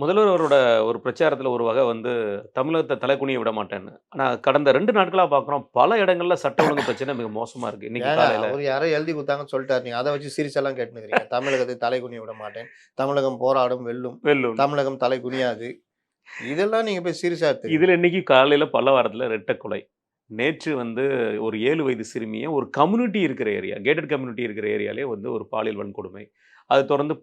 முதல்வர் அவரோட ஒரு பிரச்சாரத்துல ஒரு வகை வந்து தமிழகத்த தலைகுனிய விட மாட்டேன்னு. ஆனா கடந்த 2 நாட்களா பார்க்குறோம், பல இடங்கள்ல சட்ட ஒழுங்கு பிரச்சனை மிக மோசமா இருக்கு. இன்னைக்கு ஏங்க காலையில அவரு யாரோ எழுதி குடுத்தாங்கன்னு சொல்ட்டாரு. நீங்க அத வச்சு சிரிச்செல்லாம் கேட்டுன்னுருக்கிறீங்க. தமிழகத்தை தலைகுனிய விட மாட்டேன். தமிழகம் போராடும், வெல்லும். வெல்லும். தமிழகம் தலை குனியாது. இதெல்லாம் நீங்க போய் சீரியஸா எடுத்துக்கிறீங்க. இதுல இன்னைக்கு காலையில பல்லவாரத்துல இரட்டை கொலை. நேற்று வந்து ஒரு 7 வயது சிறுமிய ஒரு கம்யூனிட்டி இருக்கிற ஏரியா, கேட்டட் கம்யூனிட்டி இருக்கிற ஏரியாலயே வந்து ஒரு பாலியல் வன்கொடுமை. அதை தொடர்ந்து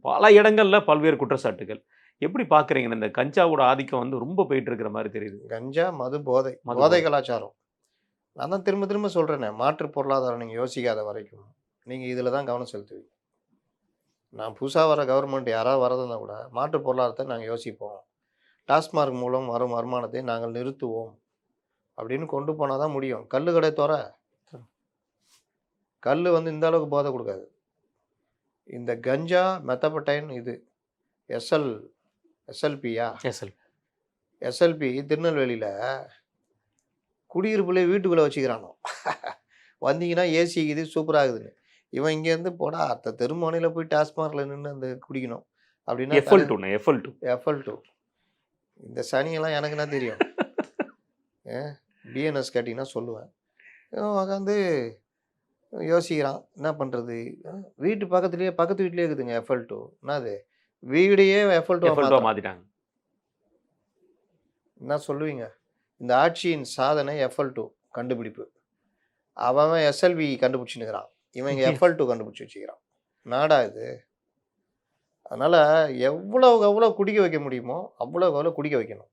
பல இடங்கள்ல பல்வேறு குற்றச்சாட்டுகள். எப்படி பார்க்குறீங்க? இந்த கஞ்சாவோட ஆதிக்கம் வந்து ரொம்ப போயிட்டு இருக்கிற மாரி தெரியுது. கஞ்சா, மது, போதை. மது போதை போதை. கலாச்சாரம். நான் தான் திரும்ப திரும்ப சொல்றேனே, மாற்று பொருளாதாரம் நீங்க யோசிக்காத வரைக்கும், நீங்க இதுல தான் கவனம் செலுத்துவீங்க. நான் புதுசா வர கவர்மெண்ட் யாராவது வரதுன்னா கூட, மாற்று பொருளாதாரத்த நாங்க யோசிப்போம். டாஸ்மார்க் மூலம் வரும் வருமானத்தை நாங்கள் நிறுத்துவோம். அப்படின்னு கொண்டு போனா தான் முடியும். கள்ளு கடை கள்ளு வந்து இந்த அளவுக்கு போதை குடுக்காது. இந்த கஞ்சா, மெத்தபடைன் இது எஸ்எல் எஸ்எல்பியா? எஸ்எல். எஸ்எல்பி திருநெல்வேலியில குடியிருப்புலயே வீட்டுக்குள்ள வச்சுக்கிறானாம். வந்தீங்கன்னா ஏசி இருக்குது, சூப்பரா இருக்குதுன்னு. இவன் இங்கேருந்து போடா அடுத்த தெரு முனையில போய் டாஸ்மார்க்ல நின்னு அந்த குடிக்கணும். அப்படின்னா எஃப்எல்-2ண்ணே எஃப்எல்-2. எஃப்எல்-2 இந்த சனியெல்லாம் எனக்கு என்ன தெரியும்? பிஎன்எஸ் கேட்டீங்கன்னா சொல்லுவேன். இவன் உக்காந்து யோசிக்கிறான். என்ன பண்றது? வீட்டு பக்கத்து வீட்லயே இருக்குதுங்க எஃப்எல்-2. என்னது? வீடையே எஃப்எல்-2வா எஃப்எல்-2வா மாத்துறான். மாத்திட்டாங்க. என்ன சொல்லுவீங்க? இந்த ஆட்சியின் சாதனை எஃப்எல்-2 கண்டுபிடிப்பு. அவன் எஸ்எல்வி கண்டுபிடிச்சுன்னுக்கிறான். இவன் இங்க எஃப்எல்-2 கண்டுபிடிச்சு வச்சுக்கிறான். நாடா இது? அதனால எவ்வளவுக்கு எவ்வளோ குடிக்க வைக்க முடியுமோ, அவ்வளவுக்கு அவ்வளோ குடிக்க வைக்கணும்.